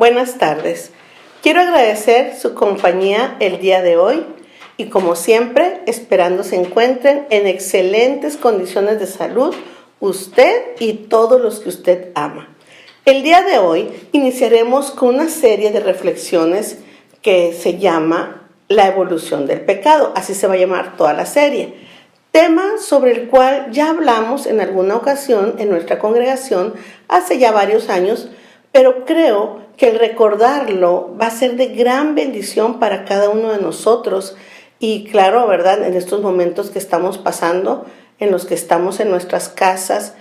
Buenas tardes. Quiero agradecer su compañía el día de hoy y como siempre, esperando se encuentren en excelentes condiciones de salud usted y todos los que usted ama. El día de hoy iniciaremos con una serie de reflexiones que se llama La evolución del pecado, así se va a llamar toda la serie. Tema sobre el cual ya hablamos en alguna ocasión en nuestra congregación hace ya varios años, pero creo que el recordarlo va a ser de gran bendición para cada uno de nosotros y claro, ¿verdad? En estos momentos que estamos pasando, en los que estamos en nuestras casas,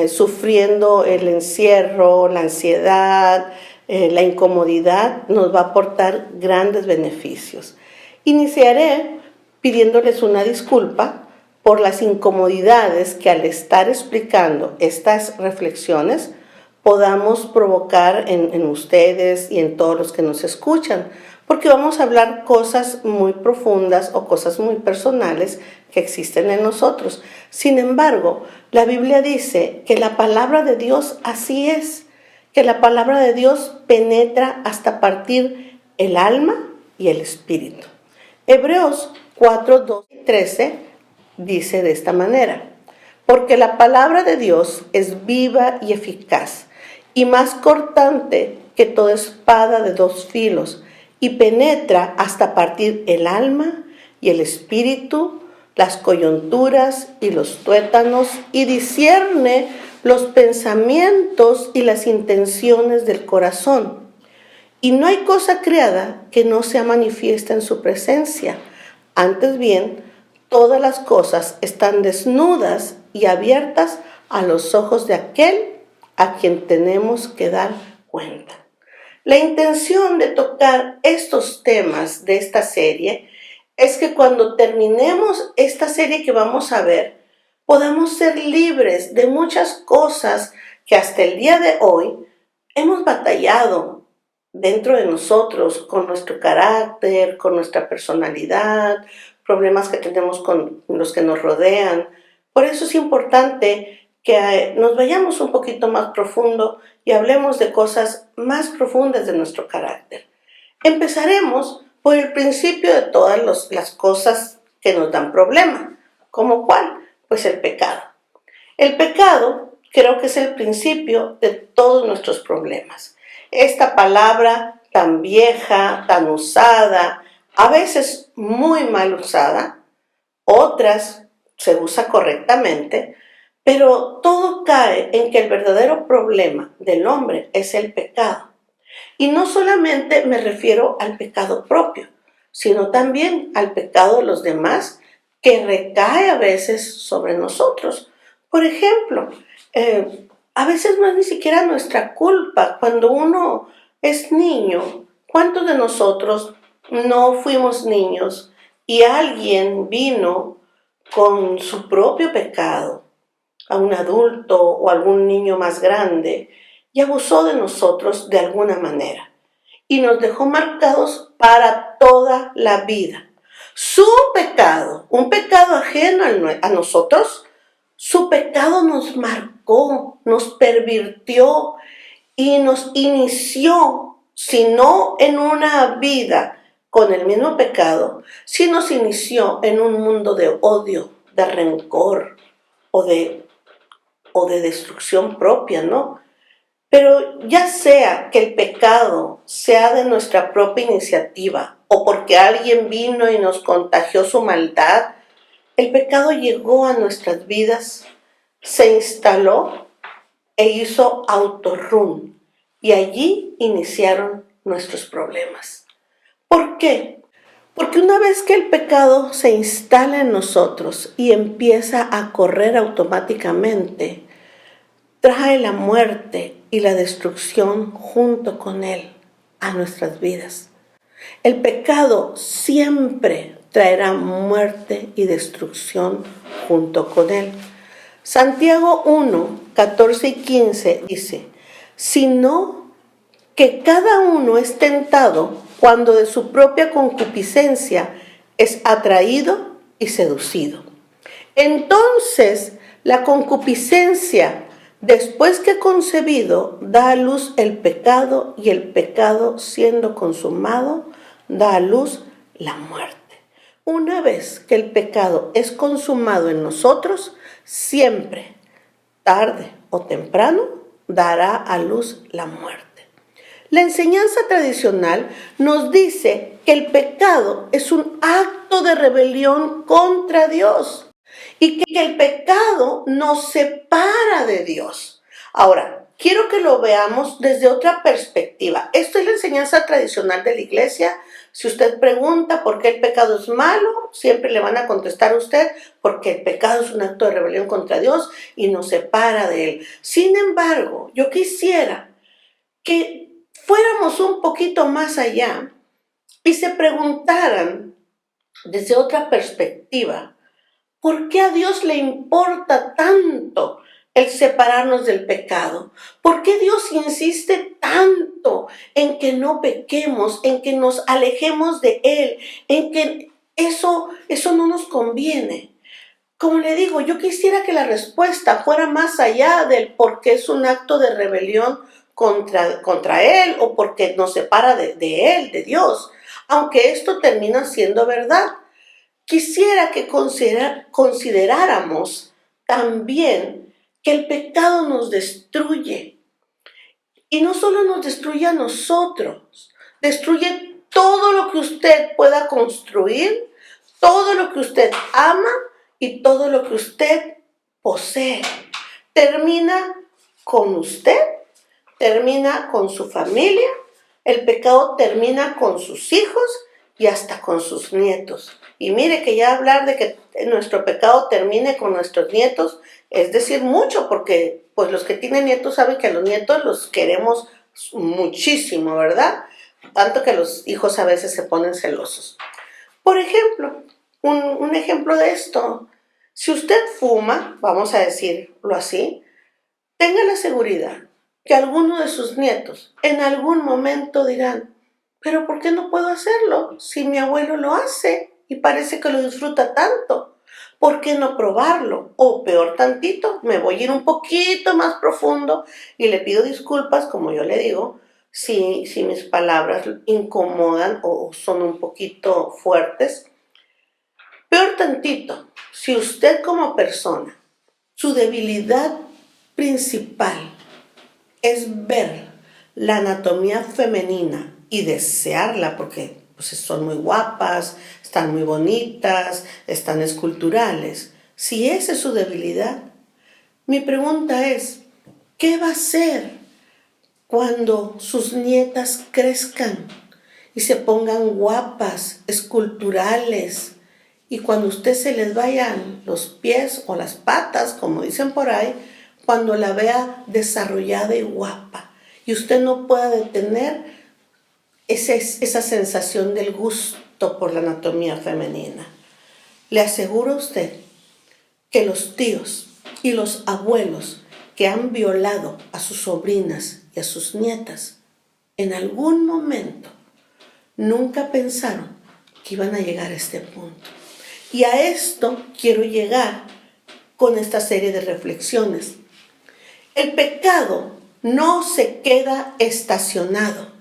sufriendo el encierro, la ansiedad, la incomodidad, nos va a aportar grandes beneficios. Iniciaré pidiéndoles una disculpa por las incomodidades que al estar explicando estas reflexiones podamos provocar en ustedes y en todos los que nos escuchan, porque vamos a hablar cosas muy profundas o cosas muy personales que existen en nosotros. Sin embargo, la Biblia dice que la palabra de Dios así es, que la palabra de Dios penetra hasta partir el alma y el espíritu. Hebreos 4, 12 y 13 dice de esta manera: porque la palabra de Dios es viva y eficaz, y más cortante que toda espada de dos filos, y penetra hasta partir el alma y el espíritu, las coyunturas y los tuétanos, y discierne los pensamientos y las intenciones del corazón. Y no hay cosa creada que no sea manifiesta en su presencia. Antes bien, todas las cosas están desnudas y abiertas a los ojos de aquel a quien tenemos que dar cuenta. La intención de tocar estos temas de esta serie es que cuando terminemos esta serie que vamos a ver, podamos ser libres de muchas cosas que hasta el día de hoy hemos batallado dentro de nosotros, con nuestro carácter, con nuestra personalidad, problemas que tenemos con los que nos rodean. Por eso es importante que nos vayamos un poquito más profundo y hablemos de cosas más profundas de nuestro carácter. Empezaremos por el principio de todas las cosas que nos dan problema. ¿Cómo cuál? Pues el pecado. El pecado creo que es el principio de todos nuestros problemas. Esta palabra tan vieja, tan usada, a veces muy mal usada, otras se usa correctamente, pero todo cae en que el verdadero problema del hombre es el pecado. Y no solamente me refiero al pecado propio, sino también al pecado de los demás que recae a veces sobre nosotros. Por ejemplo, a veces no es ni siquiera nuestra culpa. Cuando uno es niño, ¿cuántos de nosotros no fuimos niños y alguien vino con su propio pecado a un adulto o algún niño más grande y abusó de nosotros de alguna manera y nos dejó marcados para toda la vida? Su pecado, un pecado ajeno a nosotros, su pecado nos marcó, nos pervirtió y nos inició, si no en una vida con el mismo pecado, si nos inició en un mundo de odio, de rencor o de destrucción propia, ¿no? Pero ya sea que el pecado sea de nuestra propia iniciativa o porque alguien vino y nos contagió su maldad, el pecado llegó a nuestras vidas, se instaló e hizo autorrun y allí iniciaron nuestros problemas. ¿Por qué? Porque una vez que el pecado se instala en nosotros y empieza a correr automáticamente, trae la muerte y la destrucción junto con él a nuestras vidas. El pecado siempre traerá muerte y destrucción junto con él. Santiago 1, 14 y 15 dice: sino que cada uno es tentado cuando de su propia concupiscencia es atraído y seducido. Entonces la concupiscencia, Después que concebido, da a luz el pecado, y el pecado, siendo consumado, da a luz la muerte. Una vez que el pecado es consumado en nosotros, siempre, tarde o temprano, dará a luz la muerte. La enseñanza tradicional nos dice que el pecado es un acto de rebelión contra Dios y que el pecado nos separa de Dios. Ahora, quiero que lo veamos desde otra perspectiva. Esto es la enseñanza tradicional de la iglesia. Si usted pregunta por qué el pecado es malo, siempre le van a contestar a usted porque el pecado es un acto de rebelión contra Dios y nos separa de Él. Sin embargo, yo quisiera que fuéramos un poquito más allá y se preguntaran desde otra perspectiva, ¿por qué a Dios le importa tanto el separarnos del pecado? ¿Por qué Dios insiste tanto en que no pequemos, en que nos alejemos de Él, en que eso no nos conviene? Como le digo, yo quisiera que la respuesta fuera más allá del por qué es un acto de rebelión contra Él o porque nos separa de Él, de Dios, aunque esto termina siendo verdad. Quisiera que consideráramos también que el pecado nos destruye. Y no solo nos destruye a nosotros, destruye todo lo que usted pueda construir, todo lo que usted ama y todo lo que usted posee. Termina con usted, termina con su familia, el pecado termina con sus hijos y hasta con sus nietos. Y mire que ya hablar de que nuestro pecado termine con nuestros nietos es decir mucho, porque pues los que tienen nietos saben que a los nietos los queremos muchísimo, ¿verdad? Tanto que los hijos a veces se ponen celosos. Por ejemplo, un ejemplo de esto, si usted fuma, vamos a decirlo así, tenga la seguridad que alguno de sus nietos en algún momento dirán, pero ¿por qué no puedo hacerlo si mi abuelo lo hace y parece que lo disfruta tanto? ¿Por qué no probarlo? O peor tantito, me voy a ir un poquito más profundo y le pido disculpas, como yo le digo, si mis palabras incomodan o son un poquito fuertes. Peor tantito, si usted como persona, su debilidad principal es ver la anatomía femenina y desearla porque pues, son muy guapas, están muy bonitas, están esculturales. Si esa es su debilidad, mi pregunta es, ¿qué va a hacer cuando sus nietas crezcan y se pongan guapas, esculturales? Y cuando usted se les vayan los pies o las patas, como dicen por ahí, cuando la vea desarrollada y guapa, y usted no pueda detener esa sensación del gusto por la anatomía femenina. Le aseguro a usted que los tíos y los abuelos que han violado a sus sobrinas y a sus nietas, en algún momento nunca pensaron que iban a llegar a este punto. Y a esto quiero llegar con esta serie de reflexiones. El pecado no se queda estacionado.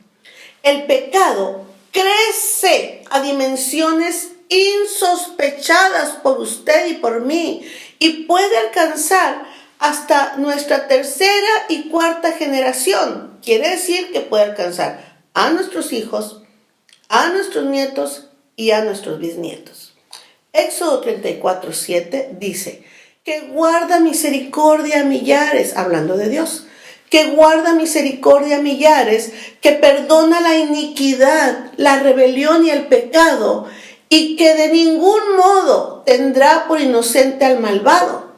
El pecado crece a dimensiones insospechadas por usted y por mí y puede alcanzar hasta nuestra tercera y cuarta generación. Quiere decir que puede alcanzar a nuestros hijos, a nuestros nietos y a nuestros bisnietos. Éxodo 34:7 dice que guarda misericordia a millares, hablando de Dios, que guarda misericordia a millares, que perdona la iniquidad, la rebelión y el pecado, y que de ningún modo tendrá por inocente al malvado,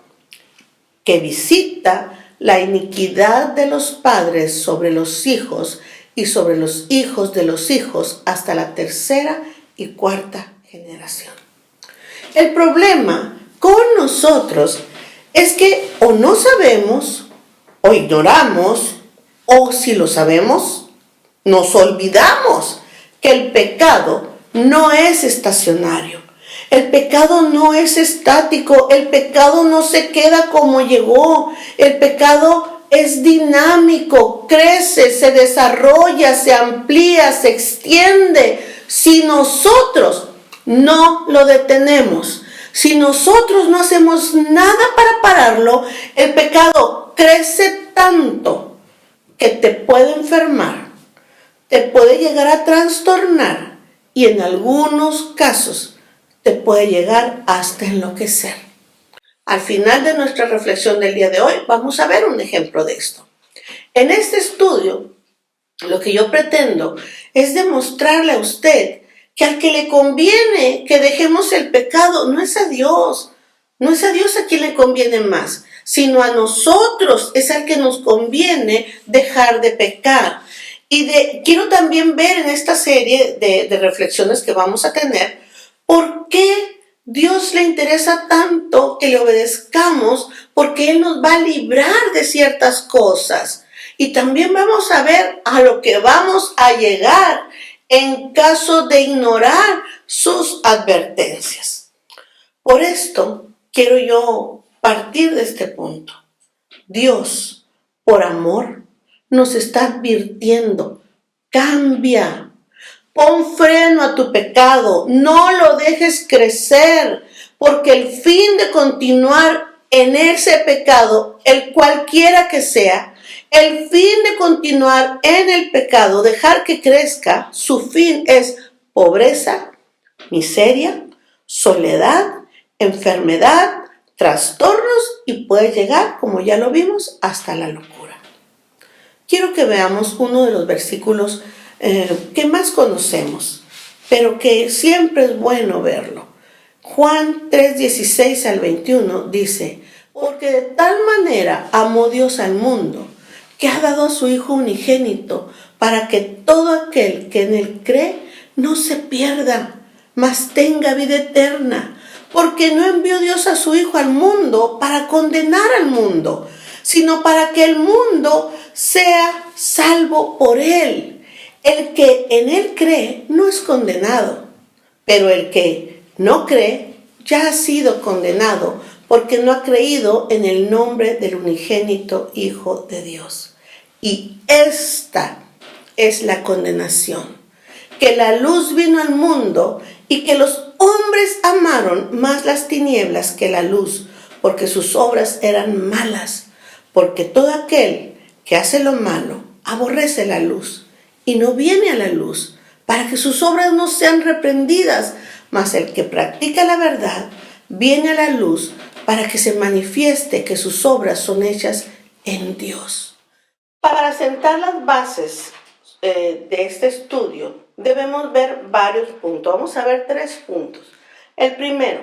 que visita la iniquidad de los padres sobre los hijos y sobre los hijos de los hijos hasta la tercera y cuarta generación. El problema con nosotros es que o no sabemos, o ignoramos, o si lo sabemos, nos olvidamos que el pecado no es estacionario. El pecado no es estático, el pecado no se queda como llegó, el pecado es dinámico, crece, se desarrolla, se amplía, se extiende. Si nosotros no lo detenemos, si nosotros no hacemos nada para pararlo, el pecado crece tanto que te puede enfermar, te puede llegar a trastornar y en algunos casos te puede llegar hasta enloquecer. Al final de nuestra reflexión del día de hoy vamos a ver un ejemplo de esto. En este estudio, lo que yo pretendo es demostrarle a usted que al que le conviene que dejemos el pecado no es a Dios. No es a Dios a quien le conviene más, sino a nosotros es al que nos conviene dejar de pecar. Quiero también ver en esta serie de reflexiones que vamos a tener, por qué Dios le interesa tanto que le obedezcamos, porque Él nos va a librar de ciertas cosas. Y también vamos a ver a lo que vamos a llegar en caso de ignorar sus advertencias. Por esto, quiero yo partir de este punto. Dios, por amor, nos está advirtiendo: cambia, pon freno a tu pecado, no lo dejes crecer, porque el fin de continuar en ese pecado, el cualquiera que sea, el fin de continuar en el pecado, dejar que crezca, su fin es pobreza, miseria, soledad, enfermedad, trastornos y puede llegar, como ya lo vimos, hasta la locura. Quiero que veamos uno de los versículos que más conocemos, pero que siempre es bueno verlo. Juan 3:16 al 21 dice: porque de tal manera amó Dios al mundo, que ha dado a su Hijo unigénito, para que todo aquel que en Él cree no se pierda, mas tenga vida eterna. Porque no envió Dios a su Hijo al mundo para condenar al mundo, sino para que el mundo sea salvo por Él. El que en Él cree no es condenado, pero el que no cree ya ha sido condenado, porque no ha creído en el nombre del unigénito Hijo de Dios. Y esta es la condenación: que la luz vino al mundo y que los hombres amaron más las tinieblas que la luz, porque sus obras eran malas. Porque todo aquel que hace lo malo aborrece la luz y no viene a la luz, para que sus obras no sean reprendidas. Mas el que practica la verdad viene a la luz, para que se manifieste que sus obras son hechas en Dios. Para sentar las bases de este estudio, debemos ver varios puntos. Vamos a ver 3 puntos. El primero: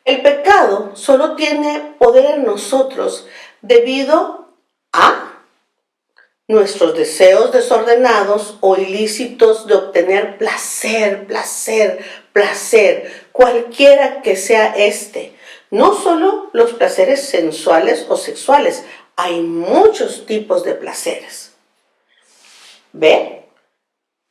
el pecado solo tiene poder en nosotros debido a nuestros deseos desordenados o ilícitos de obtener placer, cualquiera que sea este. No solo los placeres sensuales o sexuales, hay muchos tipos de placeres. ¿Ve?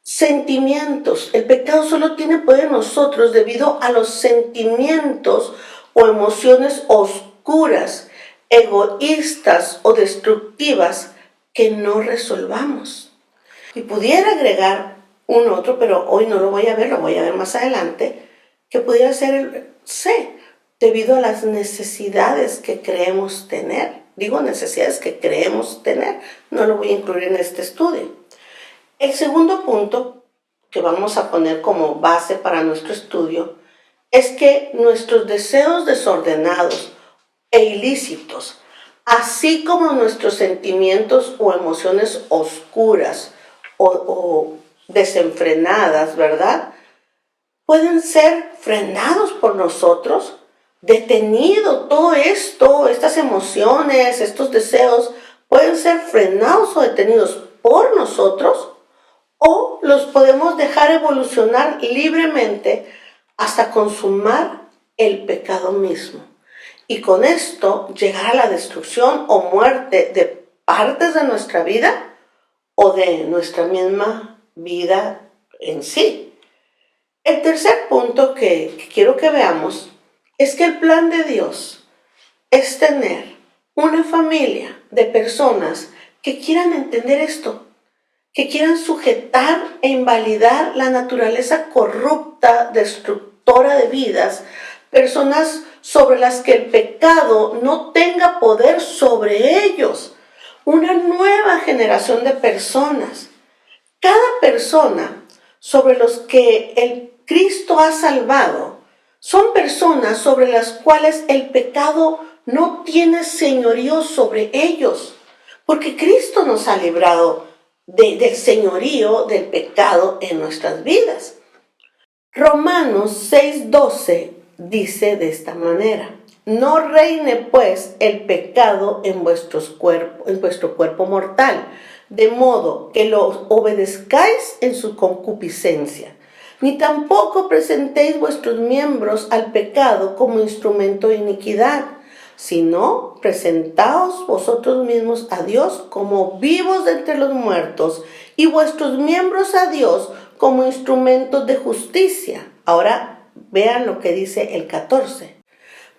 Sentimientos. El pecado solo tiene poder en nosotros debido a los sentimientos o emociones oscuras, egoístas o destructivas que no resolvamos. Y pudiera agregar un otro, pero hoy no lo voy a ver, lo voy a ver más adelante, que pudiera ser el C, debido a las necesidades que creemos tener. Digo necesidades que creemos tener, no lo voy a incluir en este estudio. El segundo punto que vamos a poner como base para nuestro estudio es que nuestros deseos desordenados e ilícitos, así como nuestros sentimientos o emociones oscuras o desenfrenadas, ¿verdad?, pueden ser frenados por nosotros, detenido todo esto, estas emociones, estos deseos, pueden ser frenados o detenidos por nosotros, o los podemos dejar evolucionar libremente hasta consumar el pecado mismo. Y con esto llegar a la destrucción o muerte de partes de nuestra vida o de nuestra misma vida en sí. El tercer punto que quiero que veamos es que el plan de Dios es tener Una familia de personas que quieran entender esto, que quieran sujetar e invalidar la naturaleza corrupta, destructora de vidas, personas sobre las que el pecado no tenga poder sobre ellos, una nueva generación de personas. Cada persona sobre los que el Cristo ha salvado son personas sobre las cuales el pecado no tiene señorío sobre ellos, porque Cristo nos ha librado del señorío del pecado en nuestras vidas. Romanos 6:12 dice de esta manera: no reine pues el pecado en vuestro cuerpo mortal, de modo que lo obedezcáis en su concupiscencia, ni tampoco presentéis vuestros miembros al pecado como instrumento de iniquidad, sino presentaos vosotros mismos a Dios como vivos de entre los muertos y vuestros miembros a Dios como instrumentos de justicia. Ahora vean lo que dice el 14.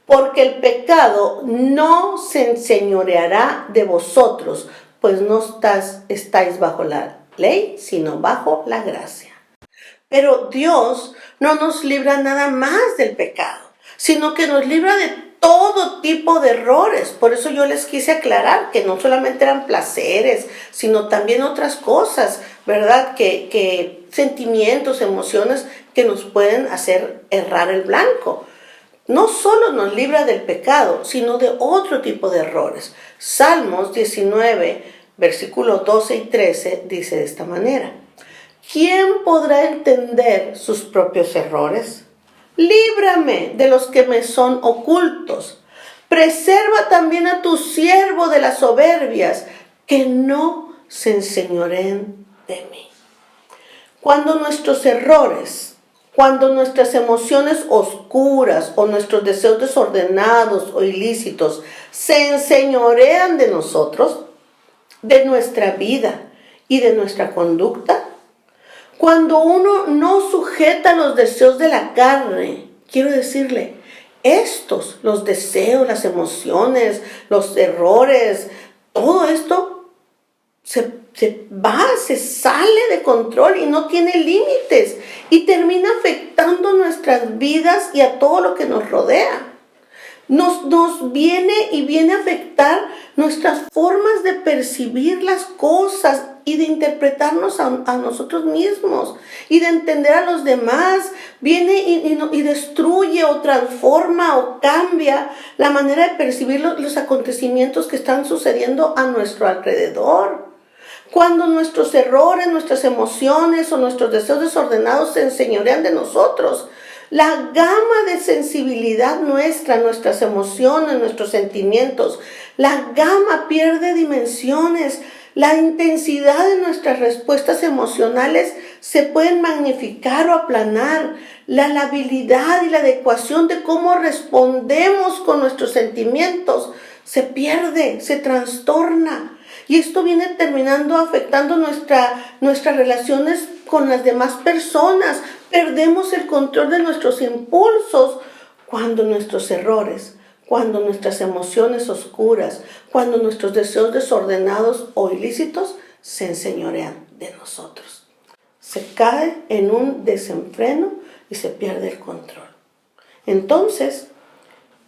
Porque el pecado no se enseñoreará de vosotros, pues no estáis bajo la ley, sino bajo la gracia. Pero Dios no nos libra nada más del pecado, sino que nos libra de todo tipo de errores. Por eso yo les quise aclarar que no solamente eran placeres, sino también otras cosas, ¿verdad? Que sentimientos, emociones que nos pueden hacer errar el blanco. No solo nos libra del pecado, sino de otro tipo de errores. Salmos 19, versículos 12 y 13 dice de esta manera: ¿quién podrá entender sus propios errores? Líbrame de los que me son ocultos. Preserva también a tu siervo de las soberbias, que no se enseñoreen de mí. Cuando nuestros errores, cuando nuestras emociones oscuras o nuestros deseos desordenados o ilícitos se enseñorean de nosotros, de nuestra vida y de nuestra conducta, cuando uno no sujeta los deseos de la carne, quiero decirle, los deseos, las emociones, los errores, todo esto se sale de control y no tiene límites y termina afectando nuestras vidas y a todo lo que nos rodea. Nos viene a afectar nuestras formas de percibir las cosas y de interpretarnos a nosotros mismos y de entender a los demás. Viene y destruye o transforma o cambia la manera de percibir los acontecimientos que están sucediendo a nuestro alrededor. Cuando nuestros errores, nuestras emociones o nuestros deseos desordenados se enseñorean de nosotros, la gama de sensibilidad nuestra, nuestras emociones, nuestros sentimientos, la gama pierde dimensiones. La intensidad de nuestras respuestas emocionales se pueden magnificar o aplanar. La habilidad y la adecuación de cómo respondemos con nuestros sentimientos se pierde, se trastorna. Y esto viene terminando afectando nuestras relaciones con las demás personas. Perdemos el control de nuestros impulsos cuando nuestros errores, cuando nuestras emociones oscuras, cuando nuestros deseos desordenados o ilícitos se enseñorean de nosotros. Se cae en un desenfreno y se pierde el control. Entonces,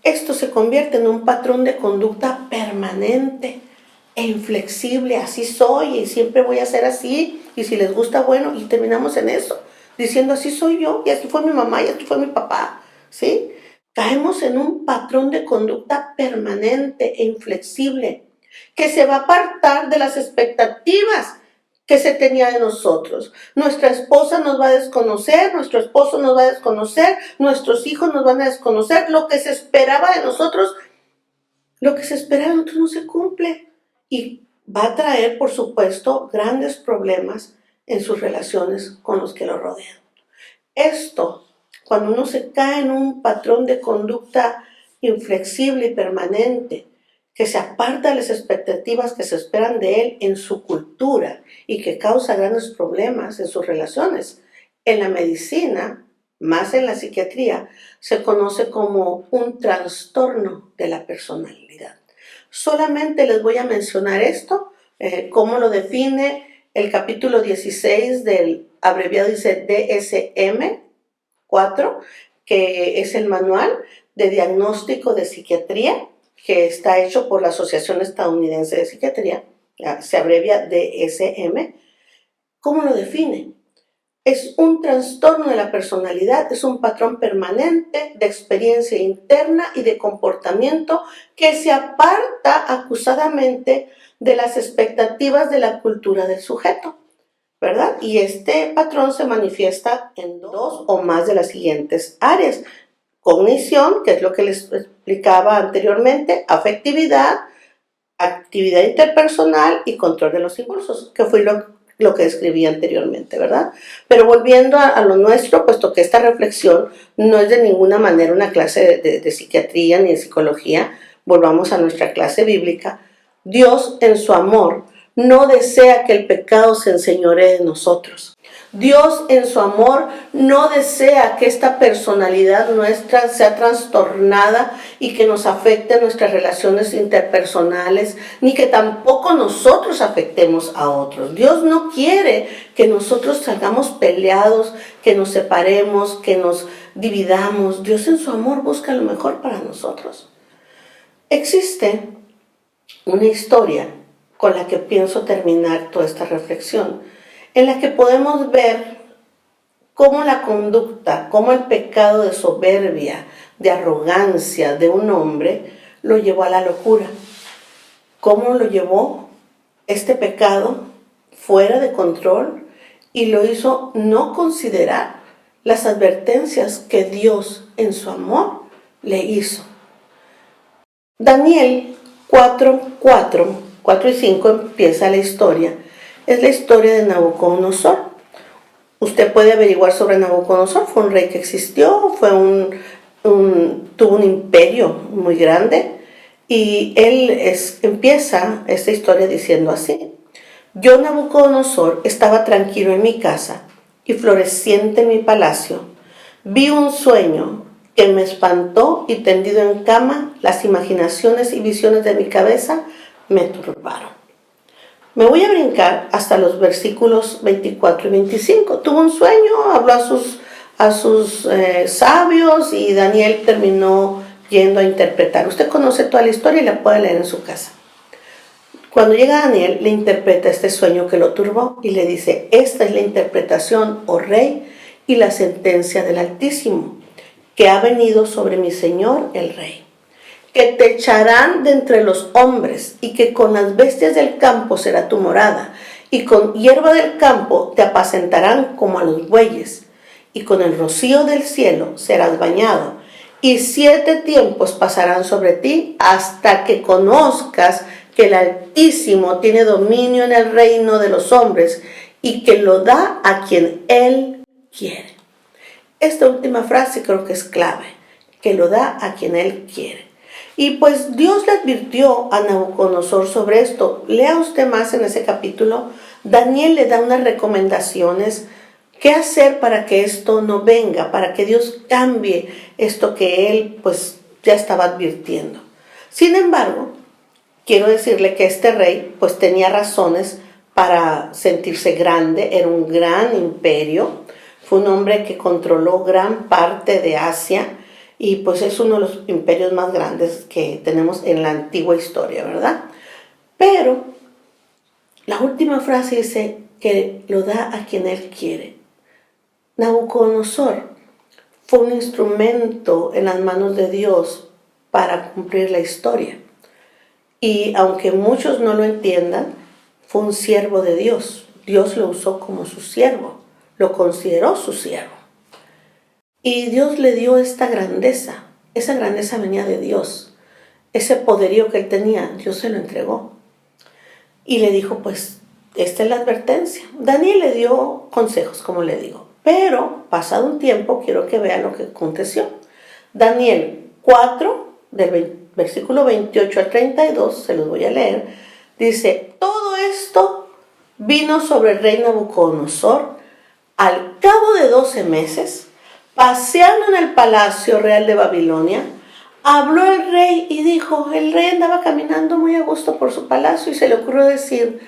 esto se convierte en un patrón de conducta permanente e inflexible. Así soy y siempre voy a ser así, y si les gusta, bueno, y terminamos en eso, diciendo así soy yo, y así fue mi mamá, y así fue mi papá, ¿sí? Caemos en un patrón de conducta permanente e inflexible que se va a apartar de las expectativas que se tenía de nosotros. Nuestra esposa nos va a desconocer, nuestro esposo nos va a desconocer, nuestros hijos nos van a desconocer. Lo que se esperaba de nosotros, no se cumple. Y va a traer, por supuesto, grandes problemas en sus relaciones con los que lo rodean. Esto, cuando uno se cae en un patrón de conducta inflexible y permanente, que se aparta de las expectativas que se esperan de él en su cultura y que causa grandes problemas en sus relaciones, en la medicina, más en la psiquiatría, se conoce como un trastorno de la personalidad. Solamente les voy a mencionar esto, cómo lo define el capítulo 16 del abreviado, dice DSM-4, que es el manual de diagnóstico de psiquiatría, que está hecho por la Asociación Estadounidense de Psiquiatría, se abrevia DSM. ¿Cómo lo define? Es un trastorno de la personalidad, es un patrón permanente de experiencia interna y de comportamiento que se aparta acusadamente de las expectativas de la cultura del sujeto, ¿verdad? Y este patrón se manifiesta en dos o más de las siguientes áreas: cognición, que es lo que les explicaba anteriormente, afectividad, actividad interpersonal y control de los impulsos, que fue lo que describí anteriormente, ¿verdad? Pero volviendo a lo nuestro, puesto que esta reflexión no es de ninguna manera una clase de psiquiatría ni de psicología, volvamos a nuestra clase bíblica. Dios, en su amor, no desea que el pecado se enseñoree de nosotros. Dios, en su amor, no desea que esta personalidad nuestra sea trastornada y que nos afecte nuestras relaciones interpersonales, ni que tampoco nosotros afectemos a otros. Dios no quiere que nosotros salgamos peleados, que nos separemos, que nos dividamos. Dios, en su amor, busca lo mejor para nosotros. Existe una historia con la que pienso terminar toda esta reflexión, en la que podemos ver cómo la conducta, cómo el pecado de soberbia, de arrogancia de un hombre lo llevó a la locura. Cómo lo llevó este pecado fuera de control y lo hizo no considerar las advertencias que Dios en su amor le hizo. Daniel 4 y 5 empieza la historia. Es la historia de Nabucodonosor. Usted puede averiguar sobre Nabucodonosor. Fue un rey que existió, tuvo un imperio muy grande, y él empieza esta historia diciendo así: yo, Nabucodonosor, estaba tranquilo en mi casa y floreciente en mi palacio. Vi un sueño que me espantó y, tendido en cama, las imaginaciones y visiones de mi cabeza me turbaron. Me voy a brincar hasta los versículos 24 y 25. Tuvo un sueño, habló a sus sabios, y Daniel terminó yendo a interpretar. Usted conoce toda la historia y la puede leer en su casa. Cuando llega Daniel, le interpreta este sueño que lo turbó y le dice: esta es la interpretación, oh rey, y la sentencia del Altísimo, que ha venido sobre mi señor el rey. Que te echarán de entre los hombres, y que con las bestias del campo será tu morada, y con hierba del campo te apacentarán como a los bueyes, y con el rocío del cielo serás bañado, y 7 tiempos pasarán sobre ti hasta que conozcas que el Altísimo tiene dominio en el reino de los hombres y que lo da a quien Él quiere. Esta última frase creo que es clave, que lo da a quien Él quiere. Y pues Dios le advirtió a Nabucodonosor sobre esto. Lea usted más en ese capítulo. Daniel le da unas recomendaciones. ¿Qué hacer para que esto no venga? Para que Dios cambie esto que él pues ya estaba advirtiendo. Sin embargo, quiero decirle que este rey pues tenía razones para sentirse grande. Era un gran imperio. Fue un hombre que controló gran parte de Asia. Y pues es uno de los imperios más grandes que tenemos en la antigua historia, ¿verdad? Pero la última frase dice que lo da a quien Él quiere. Nabucodonosor fue un instrumento en las manos de Dios para cumplir la historia. Y aunque muchos no lo entiendan, fue un siervo de Dios. Dios lo usó como su siervo, lo consideró su siervo. Y Dios le dio esta grandeza. Esa grandeza venía de Dios. Ese poderío que él tenía, Dios se lo entregó. Y le dijo, pues, esta es la advertencia. Daniel le dio consejos, como le digo. Pero, pasado un tiempo, quiero que vean lo que aconteció. Daniel 4, del versículo 28 al 32, se los voy a leer. Dice: todo esto vino sobre el rey Nabucodonosor al cabo de 12 meses, paseando en el palacio real de Babilonia, Habló el rey y dijo, el rey andaba caminando muy a gusto por su palacio y se le ocurrió decir,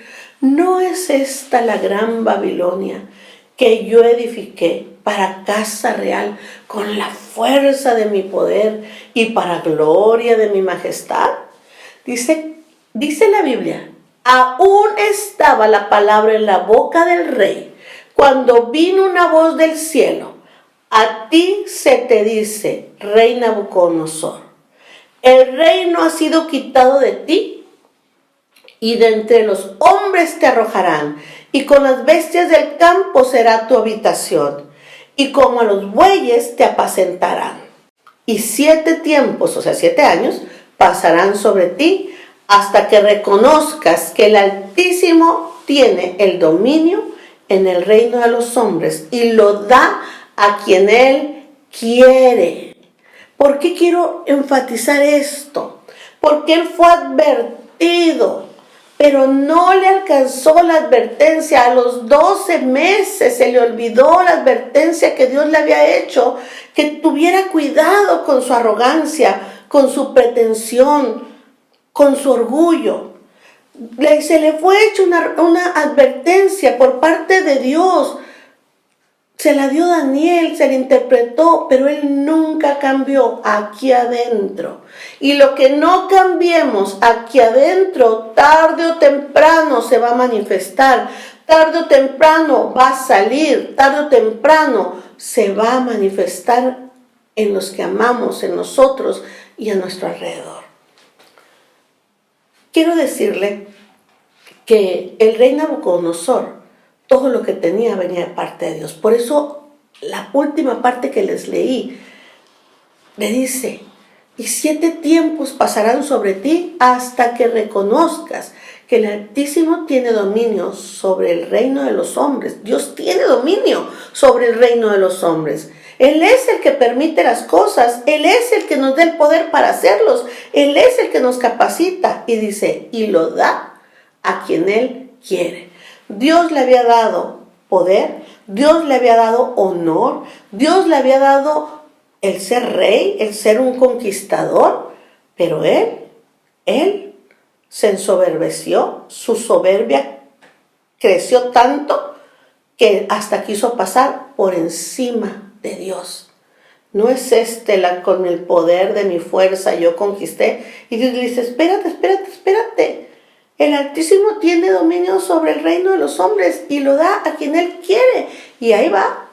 ¿no es esta la gran Babilonia que yo edifiqué para casa real con la fuerza de mi poder y para gloria de mi majestad? Dice la Biblia, aún estaba la palabra en la boca del rey cuando vino una voz del cielo. A ti se te dice, rey Nabucodonosor, el reino ha sido quitado de ti y de entre los hombres te arrojarán y con las bestias del campo será tu habitación y como a los bueyes te apacentarán. Y 7 tiempos, o sea 7 años, pasarán sobre ti hasta que reconozcas que el Altísimo tiene el dominio en el reino de los hombres y lo da a quien Él quiere. ¿Por qué quiero enfatizar esto? Porque Él fue advertido, pero no le alcanzó la advertencia. A los 12 meses se le olvidó la advertencia que Dios le había hecho, que tuviera cuidado con su arrogancia, con su pretensión, con su orgullo. Se le fue hecha una advertencia por parte de Dios. Se la dio Daniel, se la interpretó, pero él nunca cambió aquí adentro. Y lo que no cambiemos aquí adentro, tarde o temprano se va a manifestar, tarde o temprano va a salir, tarde o temprano se va a manifestar en los que amamos, en nosotros y a nuestro alrededor. Quiero decirle que el rey Nabucodonosor, todo lo que tenía venía de parte de Dios. Por eso la última parte que les leí le dice, y 7 tiempos pasarán sobre ti hasta que reconozcas que el Altísimo tiene dominio sobre el reino de los hombres. Dios tiene dominio sobre el reino de los hombres. Él es el que permite las cosas, Él es el que nos da el poder para hacerlos, Él es el que nos capacita y dice, y lo da a quien Él quiere. Dios le había dado poder, Dios le había dado honor, Dios le había dado el ser rey, el ser un conquistador, pero él se ensoberbeció, su soberbia creció tanto que hasta quiso pasar por encima de Dios. No es con el poder de mi fuerza yo conquisté. Y Dios le dice, espérate. El Altísimo tiene dominio sobre el reino de los hombres y lo da a quien Él quiere. Y ahí va.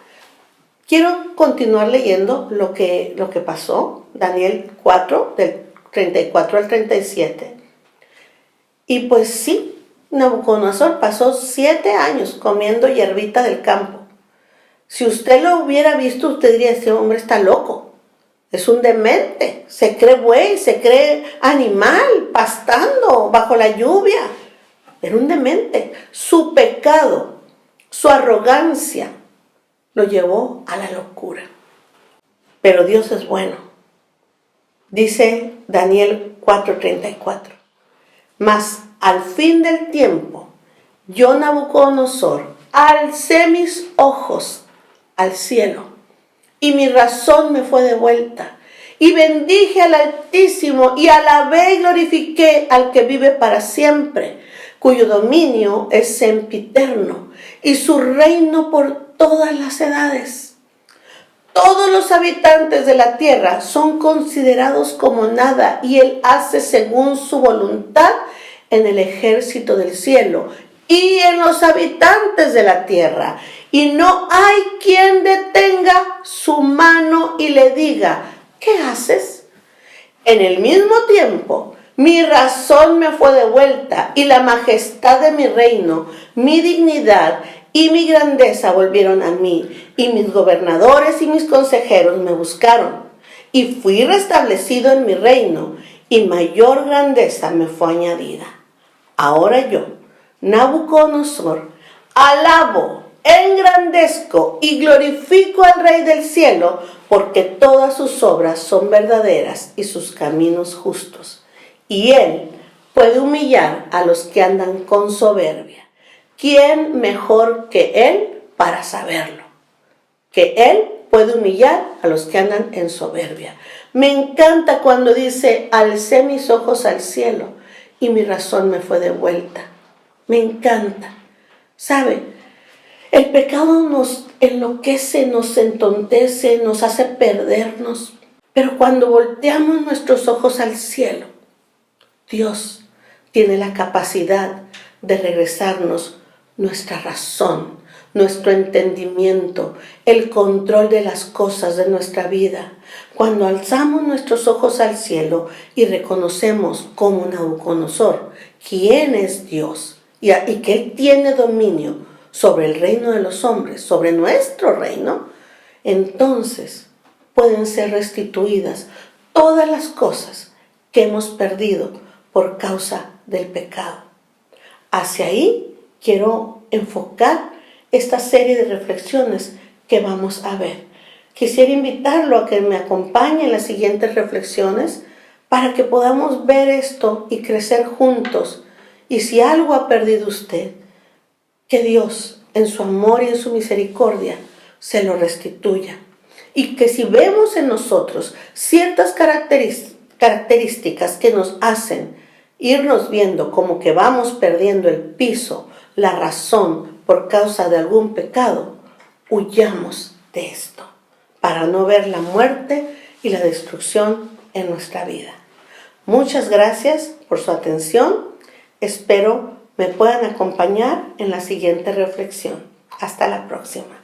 Quiero continuar leyendo lo que pasó. Daniel 4, del 34 al 37. Y pues sí, Nabucodonosor pasó 7 años comiendo hierbita del campo. Si usted lo hubiera visto, usted diría, ese hombre está loco. Es un demente, se cree buey, se cree animal, pastando bajo la lluvia. Era un demente. Su pecado, su arrogancia, lo llevó a la locura. Pero Dios es bueno. Dice Daniel 4:34. Mas al fin del tiempo, yo Nabucodonosor, alcé mis ojos al cielo, y mi razón me fue devuelta. Y bendije al Altísimo, y alabé y glorifiqué al que vive para siempre, cuyo dominio es sempiterno, y su reino por todas las edades. Todos los habitantes de la tierra son considerados como nada, y Él hace según su voluntad en el ejército del cielo y en los habitantes de la tierra. Y no hay quien detenga su mano y le diga, ¿qué haces? En el mismo tiempo, mi razón me fue devuelta y la majestad de mi reino, mi dignidad y mi grandeza volvieron a mí. Y mis gobernadores y mis consejeros me buscaron. Y fui restablecido en mi reino y mayor grandeza me fue añadida. Ahora yo, Nabucodonosor, alabo, engrandezco y glorifico al Rey del cielo, porque todas sus obras son verdaderas y sus caminos justos. Y Él puede humillar a los que andan con soberbia. ¿Quién mejor que Él para saberlo? Que Él puede humillar a los que andan en soberbia. Me encanta cuando dice, alcé mis ojos al cielo y mi razón me fue devuelta. Me encanta. ¿Sabe? El pecado nos enloquece, nos entontece, nos hace perdernos. Pero cuando volteamos nuestros ojos al cielo, Dios tiene la capacidad de regresarnos nuestra razón, nuestro entendimiento, el control de las cosas de nuestra vida. Cuando alzamos nuestros ojos al cielo y reconocemos como Nabucodonosor quién es Dios y que Él tiene dominio sobre el reino de los hombres, sobre nuestro reino, entonces pueden ser restituidas todas las cosas que hemos perdido por causa del pecado. Hacia ahí quiero enfocar esta serie de reflexiones que vamos a ver. Quisiera invitarlo a que me acompañe en las siguientes reflexiones para que podamos ver esto y crecer juntos. Y si algo ha perdido usted, que Dios, en su amor y en su misericordia, se lo restituya. Y que si vemos en nosotros ciertas características que nos hacen irnos viendo como que vamos perdiendo el piso, la razón por causa de algún pecado, huyamos de esto para no ver la muerte y la destrucción en nuestra vida. Muchas gracias por su atención. Espero me puedan acompañar en la siguiente reflexión. Hasta la próxima.